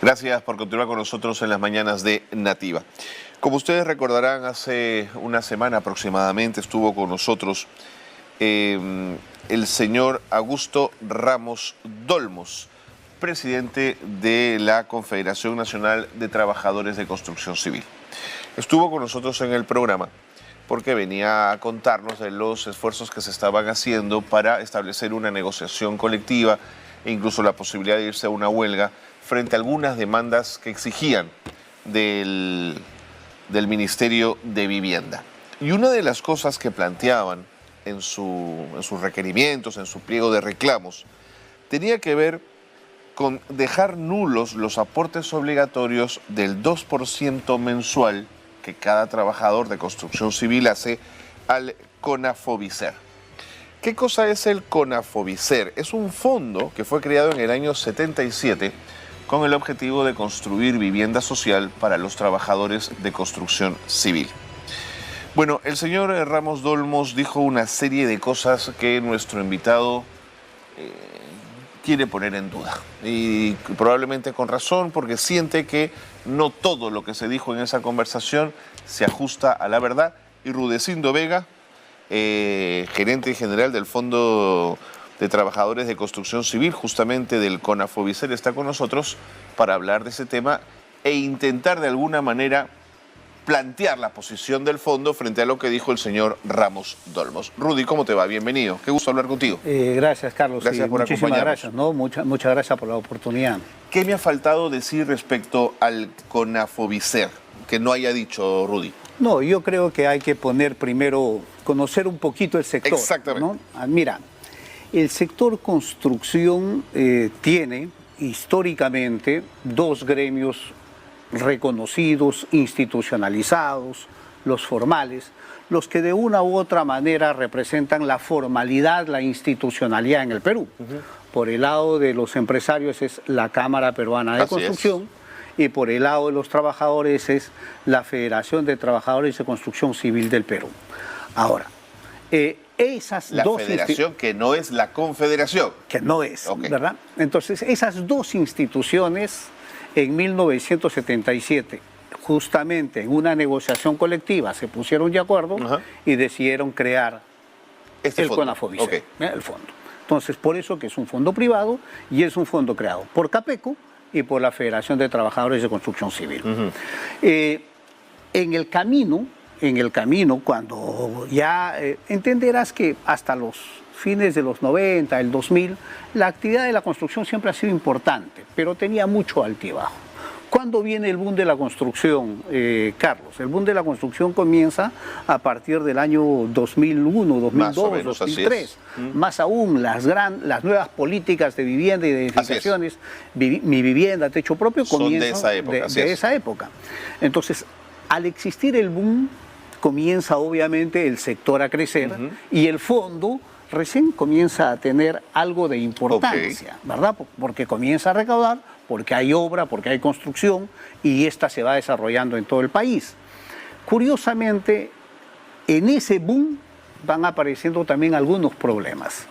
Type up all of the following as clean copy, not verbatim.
Gracias por continuar con nosotros en las mañanas de Nativa. Como ustedes recordarán, hace una semana aproximadamente estuvo con nosotros el señor Augusto Ramos Dolmos, presidente de la Confederación Nacional de Trabajadores de Construcción Civil. Estuvo con nosotros en el programa porque venía a contarnos de los esfuerzos que se estaban haciendo para establecer una negociación colectiva e incluso la posibilidad de irse a una huelga frente a algunas demandas que exigían del Ministerio de Vivienda. Y una de las cosas que planteaban en sus requerimientos, en su pliego de reclamos, tenía que ver con dejar nulos los aportes obligatorios del 2% mensual que cada trabajador de construcción civil hace al CONAFOBICER. ¿Qué cosa es el CONAFOBICER? Es un fondo que fue creado en el año 77 con el objetivo de construir vivienda social para los trabajadores de construcción civil. Bueno, el señor Ramos Dolmos dijo una serie de cosas que nuestro invitado quiere poner en duda. Y probablemente con razón, porque siente que no todo lo que se dijo en esa conversación se ajusta a la verdad. Y Rudecindo Vega, gerente general del Fondo de Trabajadores de Construcción Civil, justamente del CONAFOBICER, está con nosotros para hablar de ese tema e intentar de alguna manera plantear la posición del fondo frente a lo que dijo el señor Ramos Dolmos. Rudy, ¿cómo te va? Bienvenido. Qué gusto hablar contigo. Gracias, Carlos. Gracias por acompañarnos. Gracias, ¿no? Muchas gracias por la oportunidad. ¿Qué me ha faltado decir respecto al CONAFOBICER que no haya dicho Rudy? No, yo creo que hay que poner primero, conocer un poquito el sector. Exactamente. ¿no? Mira, el sector construcción tiene históricamente dos gremios reconocidos, institucionalizados, los formales, los que de una u otra manera representan la formalidad, la institucionalidad en el Perú. Por el lado de los empresarios es la Cámara Peruana de Construcción y por el lado de los trabajadores es la Federación de Trabajadores de Construcción Civil del Perú. Ahora, la federación que no es la confederación. Que no es, ¿verdad? Entonces, esas dos instituciones en 1977, justamente en una negociación colectiva, se pusieron de acuerdo y decidieron crear el CONAFOBICER, el fondo. Entonces, por eso que es un fondo privado y es un fondo creado por CAPECO y por la Federación de Trabajadores de Construcción Civil. En el camino, cuando ya entenderás que hasta los fines de los 90, el 2000, la actividad de la construcción siempre ha sido importante, pero tenía mucho altibajo. ¿Cuándo viene el boom de la construcción, Carlos? El boom de la construcción comienza a partir del año 2001, 2002, 2003. Más aún, las nuevas políticas de vivienda y de edificaciones, Mi Vivienda, Techo Propio, comienzan de esa época. Entonces, al existir el boom, comienza obviamente el sector a crecer y el fondo recién comienza a tener algo de importancia, ¿verdad? Porque comienza a recaudar, porque hay obra, porque hay construcción y esta se va desarrollando en todo el país. Curiosamente, en ese boom van apareciendo también algunos problemas.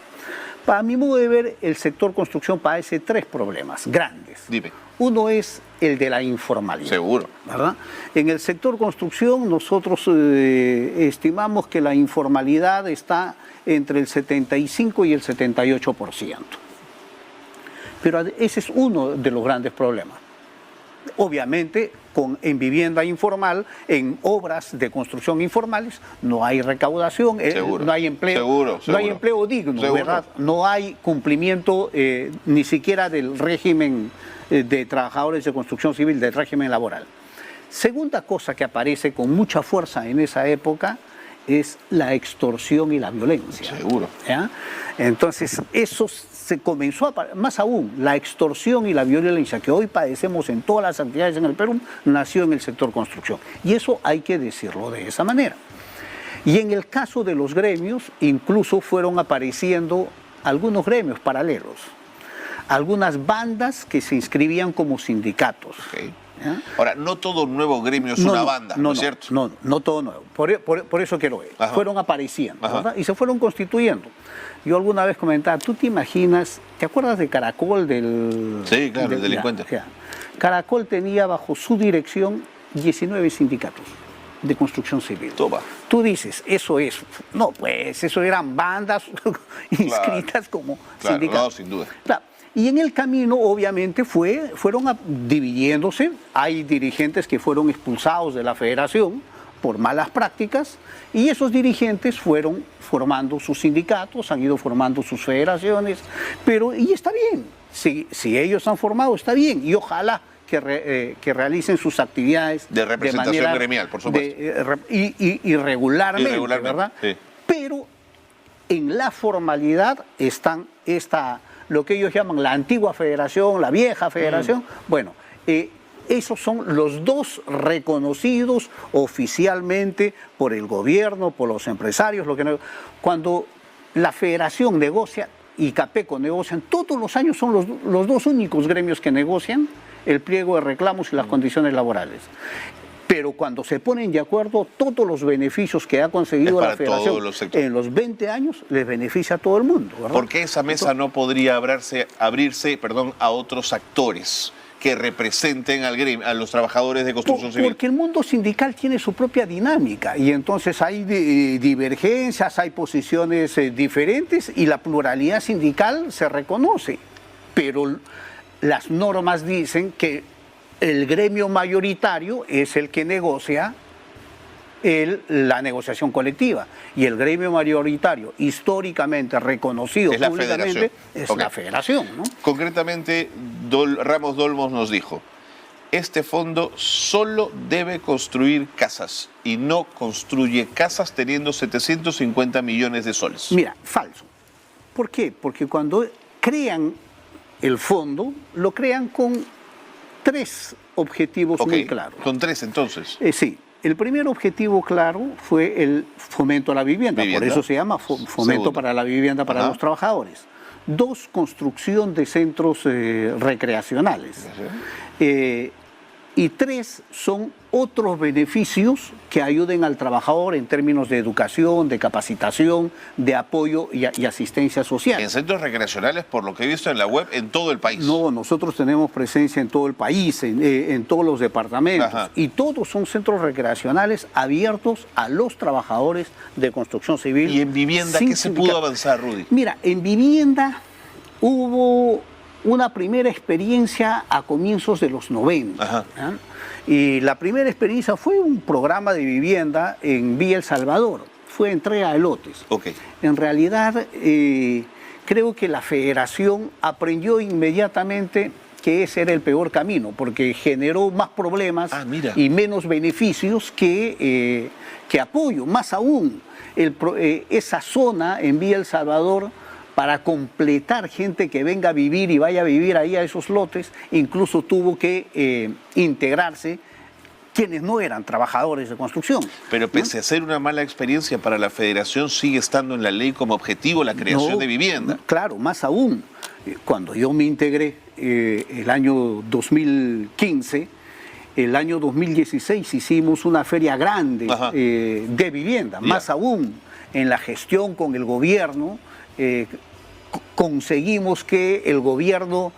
Para mi modo de ver, el sector construcción padece tres problemas grandes. Dime. Uno es el de la informalidad. Seguro. ¿Verdad? En el sector construcción nosotros estimamos que la informalidad está entre el 75 y el 78%. Pero ese es uno de los grandes problemas. Obviamente, en vivienda informal, en obras de construcción informales, no hay recaudación, no hay empleo, no hay empleo digno, ¿verdad? No hay cumplimiento ni siquiera del régimen de trabajadores de construcción civil, del régimen laboral. Segunda cosa que aparece con mucha fuerza en esa época es la extorsión y la violencia. Seguro. ¿Ya? Entonces, eso se comenzó a... Más aún, la extorsión y la violencia que hoy padecemos en todas las actividades en el Perú, nació en el sector construcción. Y eso hay que decirlo de esa manera. Y en el caso de los gremios, incluso fueron apareciendo algunos gremios paralelos. Algunas bandas que se inscribían como sindicatos. ¿Ya? Ahora, no todo nuevo gremio es una banda, ¿no es cierto? No todo nuevo. Por eso quiero ver. Fueron apareciendo, ¿verdad? Y se fueron constituyendo. Yo alguna vez comentaba, ¿tú te imaginas, te acuerdas de Caracol del... Sí, claro, el delincuente. Caracol tenía bajo su dirección 19 sindicatos de construcción civil. Toma. Tú dices, eso es, no, pues eso eran bandas inscritas como sindicatos. No, sin duda. Claro. Y en el camino, obviamente, fueron dividiéndose. Hay dirigentes que fueron expulsados de la federación por malas prácticas, y esos dirigentes fueron formando sus sindicatos, han ido formando sus federaciones, y está bien. Si ellos han formado, está bien, y ojalá que realicen sus actividades de representación manera, gremial, por supuesto. Y regularmente, ¿verdad? Sí. Pero en la formalidad están lo que ellos llaman la antigua federación, la vieja federación. Bueno, esos son los dos reconocidos oficialmente por el gobierno, por los empresarios. Cuando la federación negocia y Capeco negocian, todos los años son los dos únicos gremios que negocian el pliego de reclamos y las condiciones laborales. Pero cuando se ponen de acuerdo, todos los beneficios que ha conseguido la federación en los 20 años les beneficia a todo el mundo, ¿verdad? ¿Por qué esa mesa no podría abrirse a otros actores que representen al gremio, a los trabajadores de construcción civil? Porque el mundo sindical tiene su propia dinámica y entonces hay divergencias, hay posiciones diferentes y la pluralidad sindical se reconoce. Pero las normas dicen que el gremio mayoritario es el que negocia la negociación colectiva, y el gremio mayoritario históricamente reconocido públicamente es la federación, ¿no? Concretamente, Ramos Dolmos nos dijo: este fondo solo debe construir casas y no construye casas teniendo 750 millones de soles. Mira, falso. ¿Por qué? Porque cuando crean el fondo, lo crean con 3 objetivos muy claros. ¿Con 3 entonces? Sí. El primer objetivo claro fue el fomento a la vivienda. Por eso se llama fomento para la vivienda para los trabajadores. 2, construcción de centros recreacionales. Y 3 son otros beneficios que ayuden al trabajador en términos de educación, de capacitación, de apoyo y asistencia social. En centros recreacionales, por lo que he visto en la web, en todo el país. No, nosotros tenemos presencia en todo el país, en todos los departamentos. Y todos son centros recreacionales abiertos a los trabajadores de construcción civil. ¿Y en vivienda qué se pudo avanzar, Rudy? Mira, en vivienda hubo una primera experiencia a comienzos de los 90. Y la primera experiencia fue un programa de vivienda en Villa El Salvador. Fue entrega de lotes. En realidad, creo que la federación aprendió inmediatamente que ese era el peor camino, porque generó más problemas y menos beneficios que apoyo. Más aún, esa zona en Villa El Salvador, para completar gente que venga a vivir y vaya a vivir ahí a esos lotes, incluso tuvo que integrarse quienes no eran trabajadores de construcción. Pero pese a ser una mala experiencia para la federación, sigue estando en la ley como objetivo la creación de vivienda. Claro, más aún. Cuando yo me integré el año 2015, el año 2016 hicimos una feria grande de vivienda. Más aún, en la gestión con el gobierno, conseguimos que el gobierno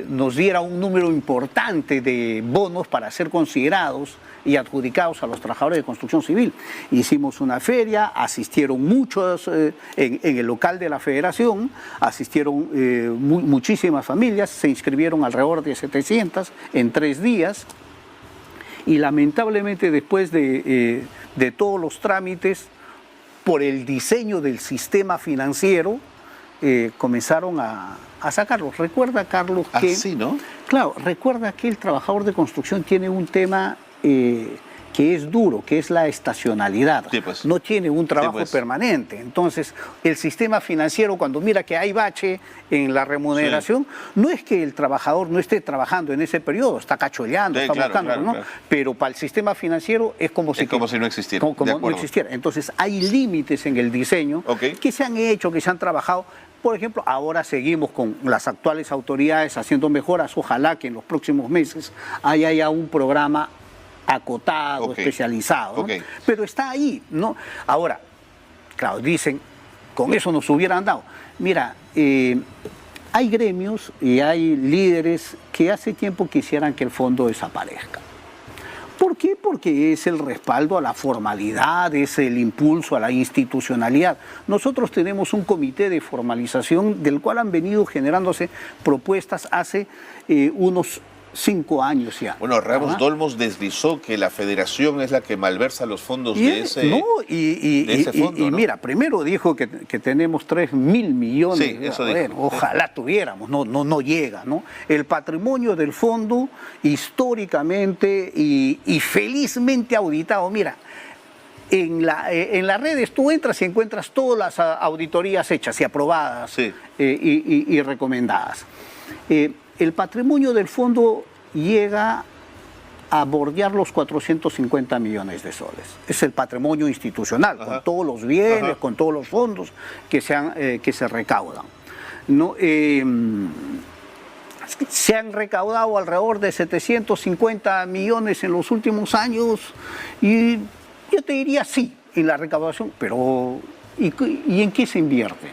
nos diera un número importante de bonos para ser considerados y adjudicados a los trabajadores de construcción civil. Hicimos una feria, asistieron muchos en el local de la federación, asistieron muchísimas familias, se inscribieron alrededor de 700 en 3 días, y lamentablemente después de todos los trámites, por el diseño del sistema financiero, comenzaron a sacarlos. Recuerda, Carlos, que... sí, ¿no? Claro, recuerda que el trabajador de construcción tiene un tema que es duro, que es la estacionalidad. No tiene un trabajo permanente. Entonces, el sistema financiero, cuando mira que hay bache en la remuneración, no es que el trabajador no esté trabajando en ese periodo, está cacholeando, está buscando, ¿no? Pero para el sistema financiero es como si no existiera. Como no existiera. Entonces, hay límites en el diseño que se han hecho, que se han trabajado. Por ejemplo, ahora seguimos con las actuales autoridades haciendo mejoras. Ojalá que en los próximos meses haya ya un programa acotado, especializado, ¿no? Pero está ahí, ¿no? Ahora, claro, dicen, con eso nos hubieran dado. Mira, hay gremios y hay líderes que hace tiempo quisieran que el fondo desaparezca. ¿Por qué? Porque es el respaldo a la formalidad, es el impulso a la institucionalidad. Nosotros tenemos un comité de formalización del cual han venido generándose propuestas hace unos 5 años ya. Bueno, Ramos Dolmos deslizó que la federación es la que malversa los fondos de ese fondo. Y mira, primero dijo que tenemos 3.000 millones. Sí, eso dijo. Ojalá tuviéramos, no llega, ¿no? El patrimonio del fondo históricamente y felizmente auditado. Mira, en las redes tú entras y encuentras todas las auditorías hechas y aprobadas, sí, y recomendadas. El patrimonio del fondo llega a bordear los 450 millones de soles. Es el patrimonio institucional, con todos los bienes, con todos los fondos que se recaudan, ¿no? Se han recaudado alrededor de 750 millones en los últimos años y yo te diría sí, en la recaudación, pero ¿y en qué se invierte?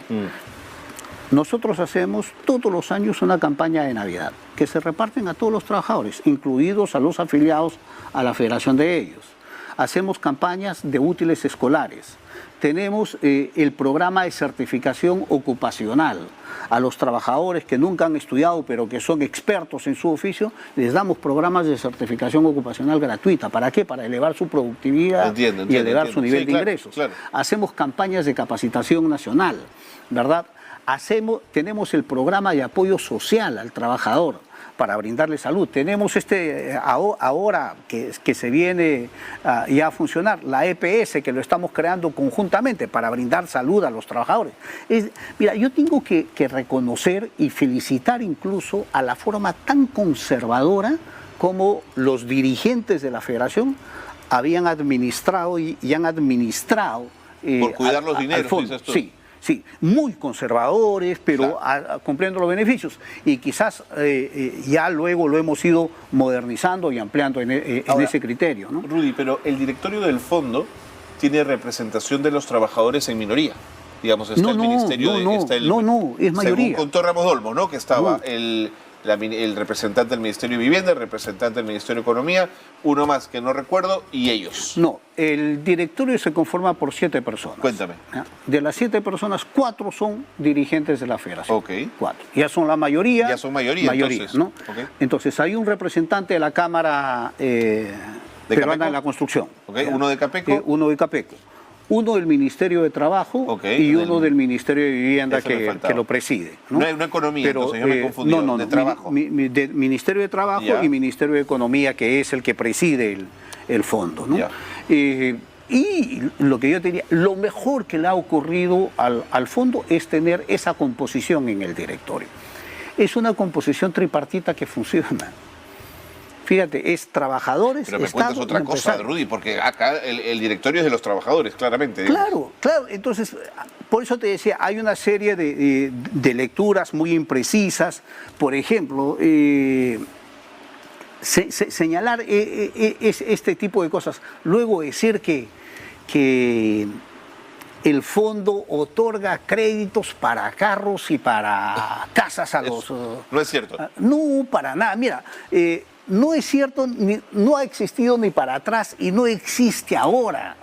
Nosotros hacemos todos los años una campaña de Navidad que se reparten a todos los trabajadores, incluidos a los afiliados a la federación de ellos. Hacemos campañas de útiles escolares. Tenemos el programa de certificación ocupacional. A los trabajadores que nunca han estudiado pero que son expertos en su oficio, les damos programas de certificación ocupacional gratuita. ¿Para qué? Para elevar su productividad y elevar su nivel de ingresos. Claro. Hacemos campañas de capacitación nacional, ¿verdad? Tenemos el programa de apoyo social al trabajador para brindarle salud. Tenemos ahora que se viene ya a funcionar, la EPS, que lo estamos creando conjuntamente para brindar salud a los trabajadores. Mira, yo tengo que reconocer y felicitar incluso a la forma tan conservadora como los dirigentes de la federación habían administrado y han administrado por cuidar los dineros, dices tú. Sí. Sí, muy conservadores, pero claro, cumpliendo los beneficios. Y quizás ya luego lo hemos ido modernizando y ampliando en ese criterio, ¿no? Rudy, pero el directorio del fondo tiene representación de los trabajadores en minoría. Digamos, está el ministerio es mayoría. Según contó Ramos Dolmos, ¿no? Que estaba el representante del Ministerio de Vivienda, el representante del Ministerio de Economía, uno más que no recuerdo, y ellos. No, el directorio se conforma por 7 personas. Cuéntame. De las 7 personas, 4 son dirigentes de la federación. Ok. 4. Ya son la mayoría. Ya son mayoría entonces. ¿no? Okay. Entonces hay un representante de la Cámara Peruana de la Construcción. Okay. Uno de Capeco. Uno de Capeco. Uno del Ministerio de Trabajo y uno del Ministerio de Vivienda que lo preside. No hay una economía, pero, entonces yo me confundí. No, de Trabajo. De Ministerio de Trabajo y Ministerio de Economía, que es el que preside el fondo, ¿no? Y lo que yo te diría, lo mejor que le ha ocurrido al fondo es tener esa composición en el directorio. Es una composición tripartita que funciona. Fíjate, es trabajadores. Pero me cuentas otra cosa, Rudy, porque acá el directorio es de los trabajadores, claramente. Digamos. Claro. Entonces, por eso te decía, hay una serie de lecturas muy imprecisas. Por ejemplo, señalar este tipo de cosas. Luego decir que el fondo otorga créditos para carros y para casas a los... No es cierto. No, para nada. Mira... no es cierto, no ha existido ni para atrás y no existe ahora,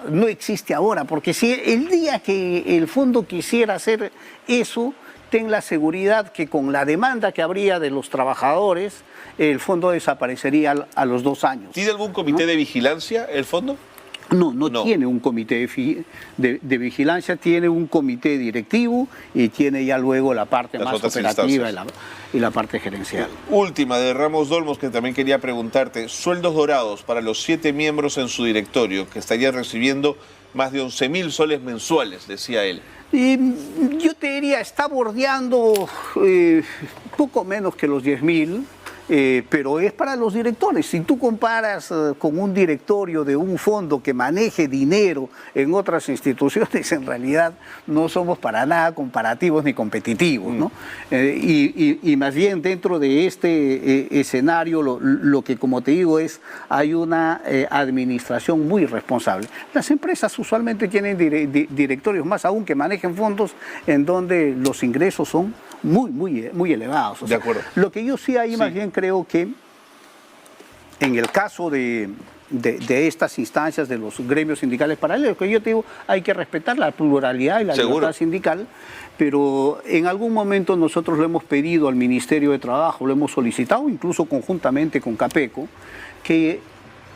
porque si el día que el fondo quisiera hacer eso, ten la seguridad que con la demanda que habría de los trabajadores, el fondo desaparecería a los 2 años. ¿Tiene algún comité de vigilancia el fondo? No tiene un comité de vigilancia, tiene un comité directivo y tiene ya luego la parte más operativa y la parte gerencial. Última de Ramos Dolmos, que también quería preguntarte, sueldos dorados para los 7 miembros en su directorio, que estarían recibiendo más de 11.000 soles mensuales, decía él. Y yo te diría, está bordeando poco menos que los 10.000. Pero es para los directores. Si tú comparas con un directorio de un fondo que maneje dinero en otras instituciones, en realidad no somos para nada comparativos ni competitivos, ¿no? Y más bien dentro de este escenario lo que, como te digo, hay una administración muy responsable. Las empresas usualmente tienen directorios, más aún que manejen fondos en donde los ingresos son muy elevados. O De sea, acuerdo. lo que yo sí ahí Sí. más bien creo que en el caso de estas instancias de los gremios sindicales paralelos, que yo te digo, hay que respetar la pluralidad y la Seguro. libertad sindical, pero en algún momento nosotros le hemos pedido al Ministerio de Trabajo, lo hemos solicitado incluso conjuntamente con CAPECO, que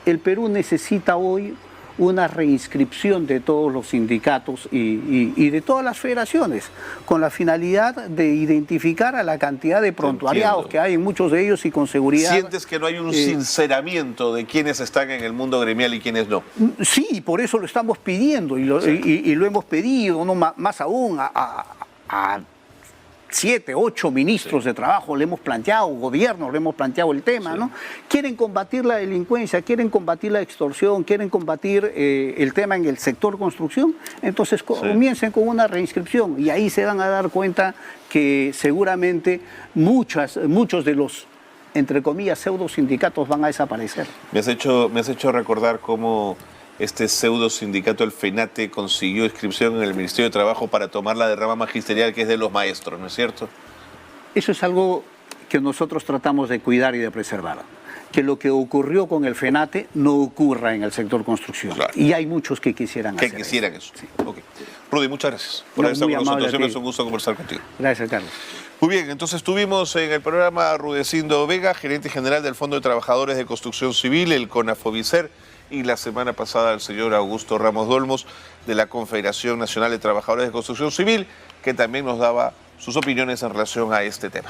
el Perú necesita hoy una reinscripción de todos los sindicatos y de todas las federaciones, con la finalidad de identificar a la cantidad de prontuariados Entiendo. que hay en muchos de ellos y con seguridad. ¿Sientes que no hay un sinceramiento de quienes están en el mundo gremial y quienes no? Sí, por eso lo estamos pidiendo y lo hemos pedido, ¿no? Más aún a 7, 8 ministros de trabajo le hemos planteado, gobiernos le hemos planteado el tema, ¿no? Quieren combatir la delincuencia, quieren combatir la extorsión, quieren combatir el tema en el sector construcción, entonces comiencen con una reinscripción y ahí se van a dar cuenta que seguramente muchos de los, entre comillas, pseudo sindicatos van a desaparecer. Me has hecho recordar cómo este pseudo sindicato, el FENATE, consiguió inscripción en el Ministerio de Trabajo para tomar la derrama magisterial que es de los maestros, ¿no es cierto? Eso es algo que nosotros tratamos de cuidar y de preservar. Que lo que ocurrió con el FENATE no ocurra en el sector construcción. Claro. Y hay muchos que quisieran hacer Quisieran eso. Sí. Ok. Rudy, muchas gracias por No, haber estado muy con nosotros. amable a Siempre ti. es un gusto conversar contigo. Gracias, Carlos. Muy bien, entonces tuvimos en el programa a Rudecindo Vega, gerente general del Fondo de Trabajadores de Construcción Civil, el CONAFOBICER, y la semana pasada el señor Augusto Ramos Dolmos de la Confederación Nacional de Trabajadores de Construcción Civil, que también nos daba sus opiniones en relación a este tema.